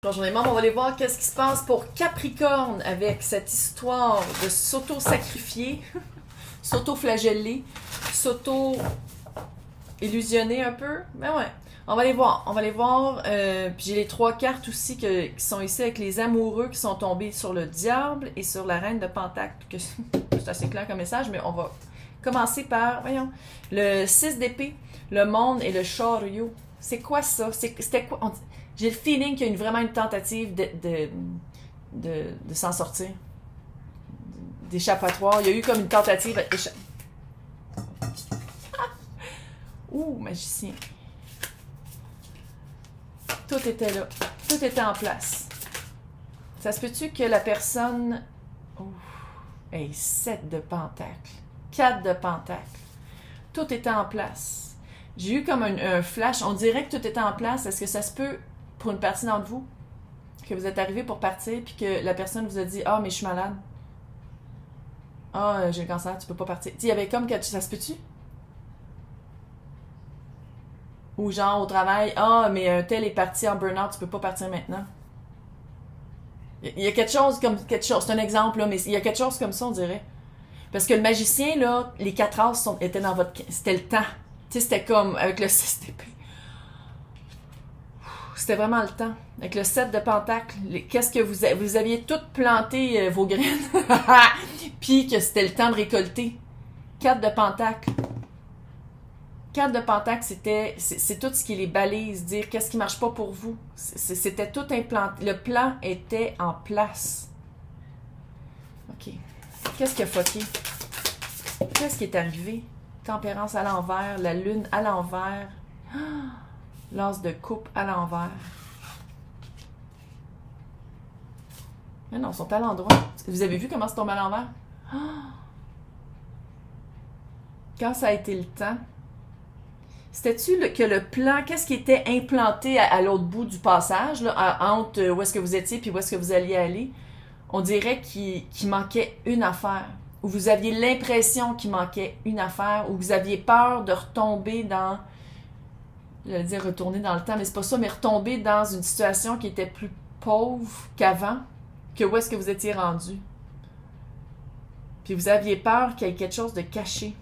Bonjour les membres, on va aller voir qu'est-ce qui se passe pour Capricorne avec cette histoire de s'auto-sacrifier, s'auto-flageller, s'auto-illusionner un peu. Ben ouais, on va aller voir. Puis j'ai les trois cartes aussi qui sont ici avec les amoureux qui sont tombés sur le diable et sur la reine de Pentacle. C'est assez clair comme message, mais on va commencer par, voyons, le 6 d'épée, le monde et le chariot. C'est quoi ça? C'était quoi? J'ai le feeling qu'il y a vraiment une tentative de s'en sortir. D'échappatoire. Il y a eu comme une tentative Ouh, magicien. Tout était là. Tout était en place. Ça se peut-tu que la personne... Ouh. Hey, 7 de pentacle. 4 de pentacle. Tout était en place. J'ai eu comme un flash. On dirait que tout était en place. Est-ce que ça se peut... pour une partie d'entre vous, que vous êtes arrivé pour partir, puis que la personne vous a dit « Ah, mais je suis malade. Ah, j'ai le cancer, tu peux pas partir. » Tu sais, il y avait comme que ça se peut-tu? Ou genre au travail « Ah, mais un tel est parti en burn-out, tu peux pas partir maintenant. » Il y a quelque chose comme c'est un exemple, là, mais il y a quelque chose comme ça, on dirait. Parce que le magicien, là, les 4 as étaient dans votre... C'était le temps. Tu sais, c'était comme avec le 6 d'épée. C'était vraiment le temps. Avec le 7 de pentacle, qu'est-ce que vous aviez tout planté vos graines, puis que c'était le temps de récolter. 4 de pentacle. 4 de pentacle, c'est tout ce qui les balise, dire qu'est-ce qui marche pas pour vous. C'était tout implanté. Le plan était en place. OK. Qu'est-ce qui a fucké? Qu'est-ce qui est arrivé? Tempérance à l'envers, la lune à l'envers. L'as de coupe à l'envers. Mais non, ils sont à l'endroit. Vous avez vu comment c'est tombé à l'envers? Quand ça a été le temps, c'était-tu que le plan, qu'est-ce qui était implanté à l'autre bout du passage, là, entre où est-ce que vous étiez puis où est-ce que vous alliez aller? On dirait qu'il manquait une affaire. Ou vous aviez l'impression qu'il manquait une affaire, ou vous aviez peur de retomber dans... J'allais dire retourner dans le temps, mais c'est pas ça, mais retomber dans une situation qui était plus pauvre qu'avant, que où est-ce que vous étiez rendu. Puis vous aviez peur qu'il y ait quelque chose de caché.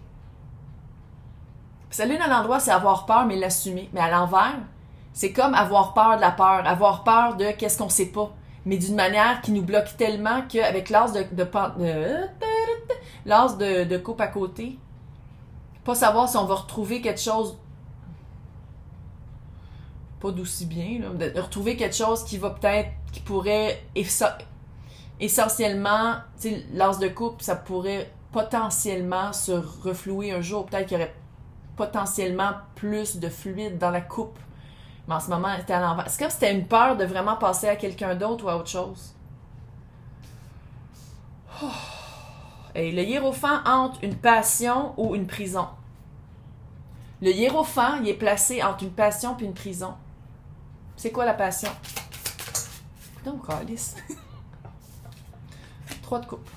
Puis ça, l'une à l'endroit, c'est avoir peur, mais l'assumer. Mais à l'envers, c'est comme avoir peur de la peur, avoir peur de qu'est-ce qu'on sait pas, mais d'une manière qui nous bloque tellement qu'avec l'as de coupe à côté, pas savoir si on va retrouver quelque chose pas d'aussi bien, là, de retrouver quelque chose qui va peut-être, qui pourrait essentiellement, tu sais, l'as de coupe, ça pourrait potentiellement se reflouer un jour, peut-être qu'il y aurait potentiellement plus de fluide dans la coupe, mais en ce moment, c'était à l'envers. C'est comme si c'était une peur de vraiment passer à quelqu'un d'autre ou à autre chose. Oh. Et le hiérophant entre une passion ou une prison. Le hiérophant, il est placé entre une passion et une prison. C'est quoi la passion? Putain, calice. 3 de coupe.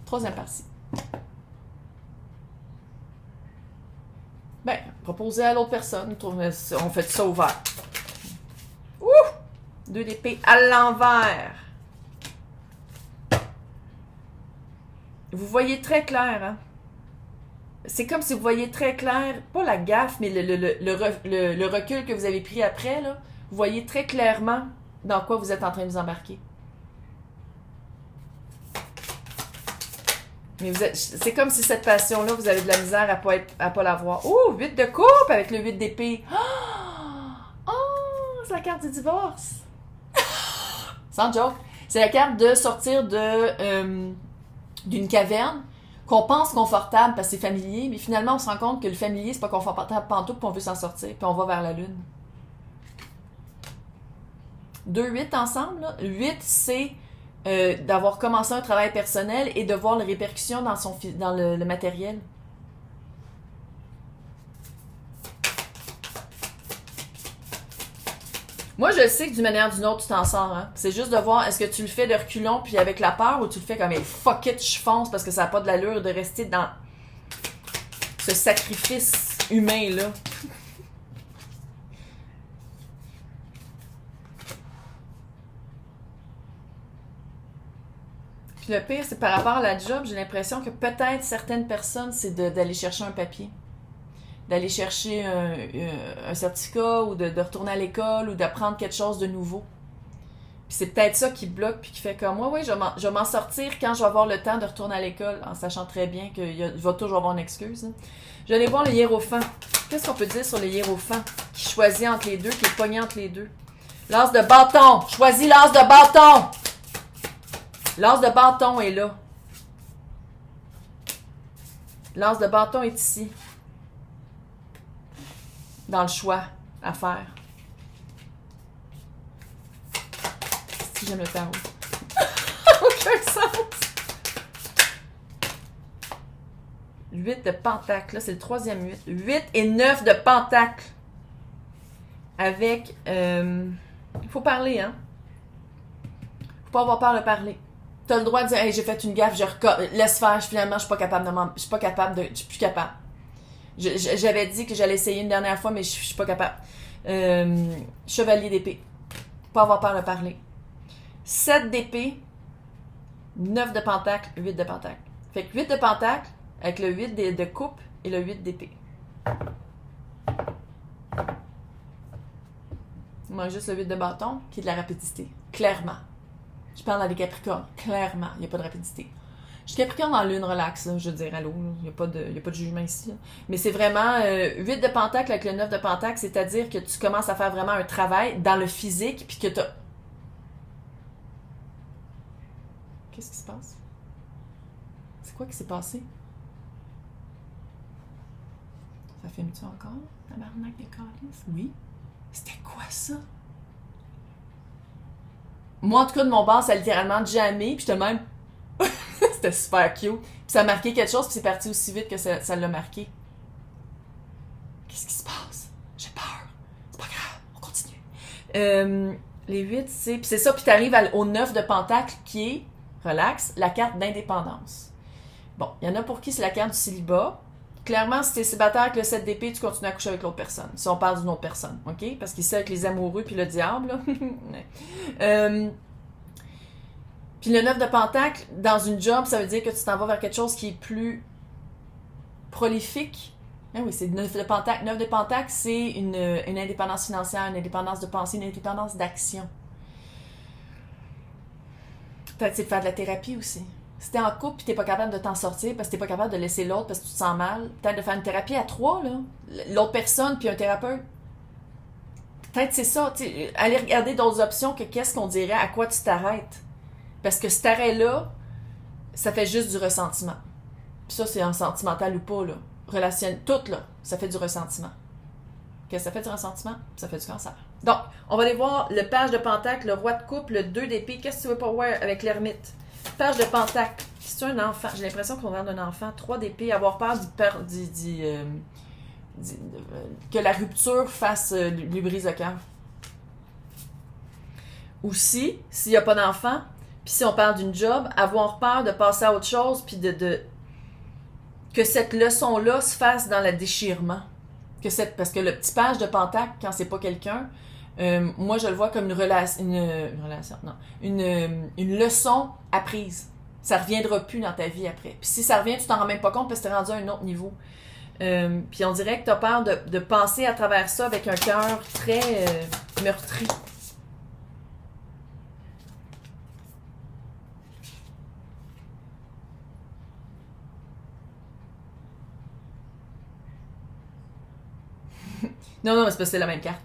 3e partie. Ben, proposer à l'autre personne. On fait ça ouvert. Ouh! 2 d'épée à l'envers. Vous voyez très clair, hein? C'est comme si vous voyez très clair, pas la gaffe, mais le recul que vous avez pris après, là. Vous voyez très clairement dans quoi vous êtes en train de vous embarquer. Mais c'est comme si cette passion-là, vous avez de la misère à pas la voir. Oh, 8 de coupe avec le 8 d'épée. Oh, c'est la carte du divorce. Sans joke. C'est la carte de sortir d'une caverne qu'on pense confortable parce que c'est familier, mais finalement, on se rend compte que le familier, c'est pas confortable pantoute, puis on veut s'en sortir, puis on va vers la lune. 2-8 ensemble, là. 8, c'est d'avoir commencé un travail personnel et de voir les répercussions dans le matériel. Moi, je sais que d'une manière ou d'une autre, tu t'en sors. Hein? C'est juste de voir, est-ce que tu le fais de reculons puis avec la peur ou tu le fais comme, hey, fuck it, je fonce parce que ça n'a pas de l'allure de rester dans ce sacrifice humain-là. Puis le pire, c'est par rapport à la job, j'ai l'impression que peut-être certaines personnes, c'est d'aller chercher un papier. D'aller chercher un certificat ou de retourner à l'école ou d'apprendre quelque chose de nouveau. Puis c'est peut-être ça qui bloque puis qui fait comme moi, oui, je vais m'en sortir quand je vais avoir le temps de retourner à l'école, en sachant très bien qu'il va toujours avoir une excuse. Hein. Je vais aller voir le hiérophant. Qu'est-ce qu'on peut dire sur le hiérophant? Qui choisit entre les deux, qui est pogné entre les deux. L'as de bâton. Choisis l'as de bâton. L'as de bâton est là. L'as de bâton est ici. Dans le choix à faire. Si j'aime le tarot. Aucun sens. 8 de pentacle. Là, c'est le troisième 8. 8 et 9 de pentacle. Avec... il faut parler, hein. Faut pas avoir peur de parler. T'as le droit de dire, hey, j'ai fait une gaffe, laisse faire, finalement, je suis pas capable de je suis plus capable. J'avais dit que j'allais essayer une dernière fois, mais je suis pas capable. Chevalier d'épée. Pas avoir peur de parler. 7 d'épée, 9 de pentacle, 8 de pentacle. Fait que 8 de pentacle, avec le 8 de coupe et le 8 d'épée. Il manque juste le 8 de bâton, qui est de la rapidité. Clairement. Je parle à des Capricornes. Clairement, il n'y a pas de rapidité. Je suis Capricorne en lune, relax, là, je veux dire, allô, il n'y a pas de jugement ici. Là. Mais c'est vraiment 8 de pentacle avec le 9 de pentacle, c'est-à-dire que tu commences à faire vraiment un travail dans le physique, puis que tu as... Qu'est-ce qui se passe? C'est quoi qui s'est passé? Ça filme-tu encore? Tabarnak de calice? Oui. C'était quoi ça? Moi, en tout cas, de mon bord, ça a littéralement jammé, puis j'étais même... C'était super cute. Puis ça a marqué quelque chose, puis c'est parti aussi vite que ça l'a marqué. Qu'est-ce qui se passe? J'ai peur. C'est pas grave, on continue. Les 8, c'est... Puis c'est ça, puis t'arrives au 9 de pentacle, qui est, relax, la carte d'indépendance. Bon, il y en a pour qui c'est la carte du célibat. Clairement, si t'es célibataire avec le 7 d'épée, tu continues à coucher avec l'autre personne. Si on parle d'une autre personne, OK? Parce qu'il sait avec les amoureux puis le diable, là. Puis le 9 de pentacle, dans une job, ça veut dire que tu t'en vas vers quelque chose qui est plus prolifique. Ah oui, c'est 9 de pentacle. 9 de pentacle, c'est une indépendance financière, une indépendance de pensée, une indépendance d'action. Peut-être c'est de faire de la thérapie aussi. Si t'es en couple et t'es pas capable de t'en sortir parce que t'es pas capable de laisser l'autre parce que tu te sens mal, peut-être de faire une thérapie à 3, là. L'autre personne puis un thérapeute. Peut-être c'est ça. T'sais, aller regarder d'autres options que qu'est-ce qu'on dirait, à quoi tu t'arrêtes. Parce que cet arrêt-là, ça fait juste du ressentiment. Puis ça, c'est un sentimental ou pas, là. Tout, là, ça fait du ressentiment. Qu'est-ce que ça fait du ressentiment? Ça fait du cancer. Donc, on va aller voir le page de pentacle, le roi de coupe, le 2 d'épée. Qu'est-ce que tu veux pas voir avec l'ermite? Page de pentacle. C'est un enfant. J'ai l'impression qu'on regarde un enfant. 3 d'épée. Avoir peur que la rupture lui brise le cœur. Aussi, s'il n'y a pas d'enfant, puis si on parle d'une job, avoir peur de passer à autre chose, puis que cette leçon-là se fasse dans le déchirement. Parce que le petit page de pentacle, quand c'est pas quelqu'un, moi je le vois comme une leçon apprise. Ça reviendra plus dans ta vie après. Puis si ça revient, tu t'en rends même pas compte parce que t'es rendu à un autre niveau. Puis on dirait que t'as peur de passer à travers ça avec un cœur très meurtri. Non, mais c'est parce que c'est la même carte.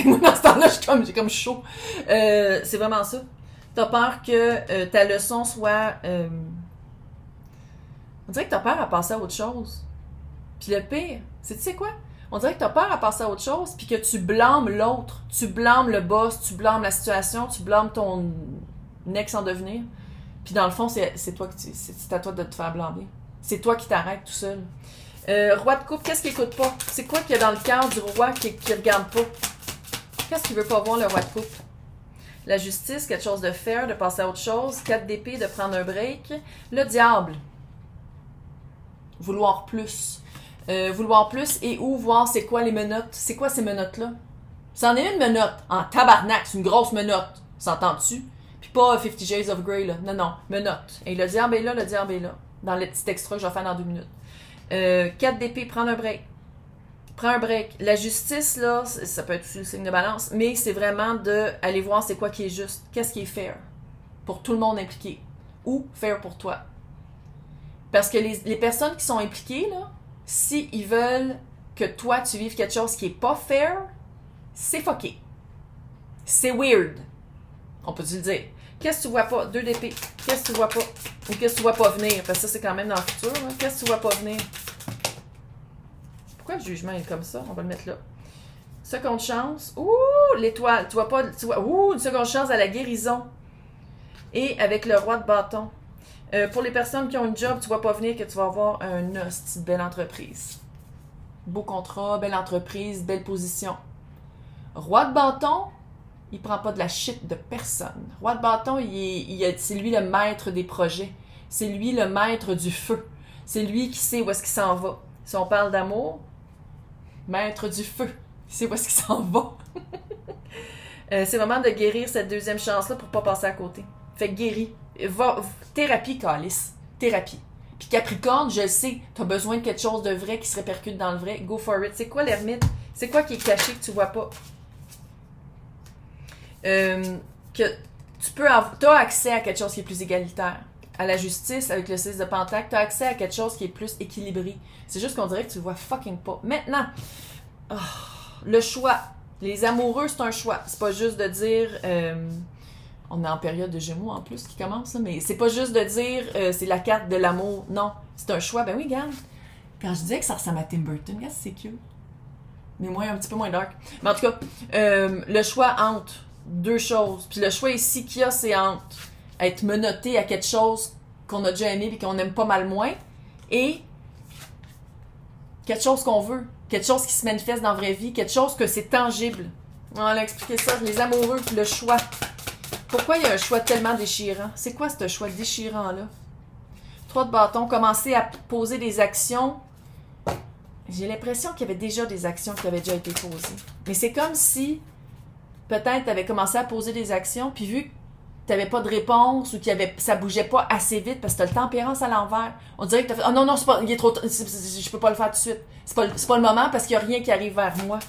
Moi, dans ce temps-là, j'ai comme chaud. C'est vraiment ça. T'as peur que ta leçon soit... On dirait que t'as peur à passer à autre chose. Puis le pire, c'est tu sais quoi? On dirait que t'as peur à passer à autre chose, puis que tu blâmes l'autre. Tu blâmes le boss, tu blâmes la situation, tu blâmes ton ex en devenir. Puis dans le fond, c'est toi c'est à toi de te faire blâmer. C'est toi qui t'arrêtes tout seul. Roi de coupe, qu'est-ce qu'il écoute pas? C'est quoi qu'il y a dans le cœur du roi qui regarde pas? Qu'est-ce qu'il veut pas voir, le roi de coupe? La justice, quelque chose de faire, de passer à autre chose. 4 d'épée, de prendre un break. Le diable. Vouloir plus. Vouloir plus et où voir c'est quoi les menottes. C'est quoi ces menottes-là? C'en est une menotte en tabarnak, c'est une grosse menotte. S'entends-tu? Puis Pas 50 Shades of Grey, là. Non, non. Me note. Et le diable est là, le diable est là. Dans le petit extra que je vais faire dans 2 minutes. 4 d'épée, prendre un break. Prends un break. La justice, là, ça peut être aussi le signe de balance, mais c'est vraiment d'aller voir c'est quoi qui est juste. Qu'est-ce qui est fair pour tout le monde impliqué. Ou fair pour toi. Parce que les personnes qui sont impliquées, là, si ils veulent que toi, tu vives quelque chose qui est pas fair, c'est fucké. C'est weird. On peut-tu le dire? Qu'est-ce que tu vois pas? 2 d'épée. Qu'est-ce que tu vois pas? Ou qu'est-ce que tu vois pas venir? Parce que ça, c'est quand même dans le futur. Hein? Qu'est-ce que tu vois pas venir? Pourquoi le jugement est comme ça? On va le mettre là. Seconde chance. Ouh, l'étoile. Tu vois pas... ouh, une seconde chance à la guérison. Et avec le roi de bâton. Pour les personnes qui ont une job, tu vois pas venir que tu vas avoir un hostie de belle entreprise. Beau contrat, belle entreprise, belle position. Roi de bâton, il prend pas de la shit de personne. Roi de bâton, c'est lui le maître des projets. C'est lui le maître du feu. C'est lui qui sait où est-ce qu'il s'en va. Si on parle d'amour, maître du feu. Il sait où est-ce qu'il s'en va. C'est le moment de guérir cette deuxième chance-là pour pas passer à côté. Fait que guéris. Thérapie, Calice. Thérapie. Puis Capricorne, je le sais, t'as besoin de quelque chose de vrai qui se répercute dans le vrai. Go for it. C'est quoi l'ermite? C'est quoi qui est caché que tu vois pas? Que tu peux t'as accès à quelque chose qui est plus égalitaire. À la justice, avec le 6 de Pentacle, t'as accès à quelque chose qui est plus équilibré. C'est juste qu'on dirait que tu le vois fucking pas. Maintenant, le choix. Les amoureux, c'est un choix. C'est pas juste de dire... on est en période de Gémeaux en plus qui commence, là, mais c'est pas juste de dire c'est la carte de l'amour. Non, c'est un choix. Ben oui, regarde. Quand je disais que ça ressemble à Tim Burton, regarde, c'est cute. Mais moi, un petit peu moins dark. Mais en tout cas, le choix entre 2 choses. Puis le choix ici qu'il y a, c'est entre être menotté à quelque chose qu'on a déjà aimé et qu'on aime pas mal moins et quelque chose qu'on veut. Quelque chose qui se manifeste dans la vraie vie. Quelque chose que c'est tangible. On a expliqué ça. Les amoureux, le choix. Pourquoi il y a un choix tellement déchirant? C'est quoi ce choix déchirant-là? 3 de bâton, commencer à poser des actions. J'ai l'impression qu'il y avait déjà des actions qui avaient déjà été posées. Mais c'est comme si, peut-être, tu avais commencé à poser des actions, puis vu que tu n'avais pas de réponse ou que ça bougeait pas assez vite parce que tu as le tempérance à l'envers, on dirait que tu as fait « Oh non, non, il est trop je peux pas le faire tout de suite. C'est pas le moment parce qu'il n'y a rien qui arrive vers moi.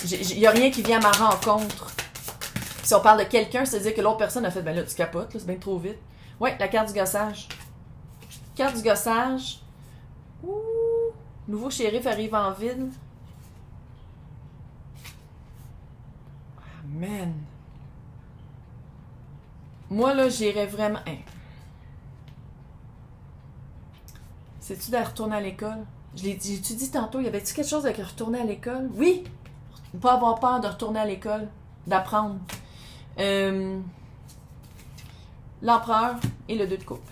Il n'y a rien qui vient à ma rencontre. » Si on parle de quelqu'un, c'est-à-dire que l'autre personne a fait « Ben là, tu capotes, là, c'est bien trop vite. » Ouais, la carte du gossage. Carte du gossage. Ouh! Nouveau shérif arrive en ville. Amen. Moi, là, j'irais vraiment... Hein. C'est-tu de retourner à l'école? J'ai-tu dit tantôt, y avait-tu quelque chose avec retourner à l'école? Oui! Ne pas avoir peur de retourner à l'école. D'apprendre. L'empereur et le 2 de coupe.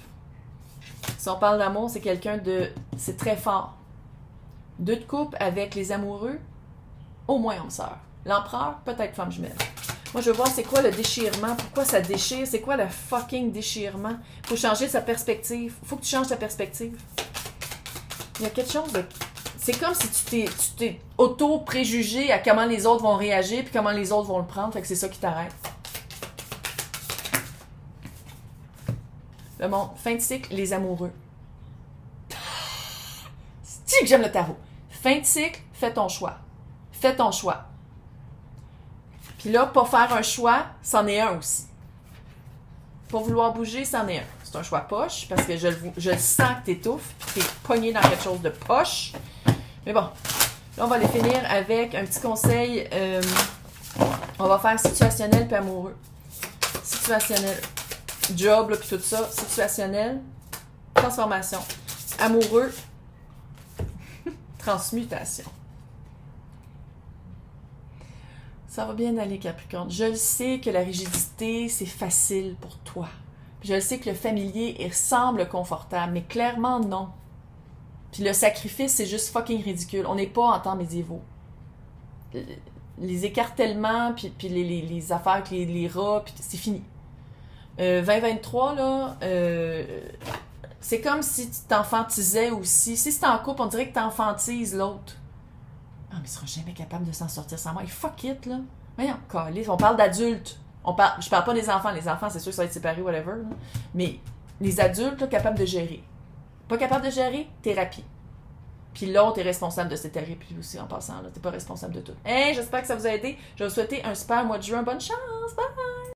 Si on parle d'amour, c'est quelqu'un de... C'est très fort. 2 de coupe avec les amoureux, au moins homme sœur. L'empereur, peut-être femme jumelle. Moi, je veux voir c'est quoi le déchirement, pourquoi ça déchire, c'est quoi le fucking déchirement. Faut changer sa perspective. Faut que tu changes ta perspective. Il y a quelque chose de... C'est comme si tu t'es auto-préjugé à comment les autres vont réagir puis comment les autres vont le prendre. Fait que c'est ça qui t'arrête. Le monde. Fin de cycle, les amoureux. C'est que j'aime le tarot. Fin de cycle, fais ton choix. Fais ton choix. Puis là, pas faire un choix, c'en est un aussi. Pas vouloir bouger, c'en est un. C'est un choix poche, parce que je le sens que t'étouffes, t'es pogné dans quelque chose de poche. Mais bon, là, on va aller finir avec un petit conseil. On va faire situationnel puis amoureux. Situationnel. Job, là, puis tout ça. Situationnel. Transformation. Amoureux. Transmutation. Ça va bien aller, Capricorne. Je le sais que la rigidité, c'est facile pour toi. Je le sais que le familier, il semble confortable, mais clairement, non. Puis le sacrifice, c'est juste fucking ridicule. On n'est pas en temps médiévaux. Les écartèlements, puis les affaires avec les rats, puis c'est fini. 2023, là, c'est comme si tu t'enfantisais aussi. Si c'est en couple, on dirait que tu enfantises l'autre. Ah, mais il sera jamais capable de s'en sortir sans moi. Et fuck it, là. Voyons, calisse, on parle d'adultes. Je parle pas des enfants. Les enfants, c'est sûr que ça va être séparé, whatever. Là. Mais les adultes, là, capables de gérer. Pas capables de gérer, thérapie. Puis l'autre est responsable de cette thérapie aussi, en passant. T'es pas responsable de tout. Hey, j'espère que ça vous a aidé. Je vais vous souhaiter un super mois de juin. Bonne chance! Bye!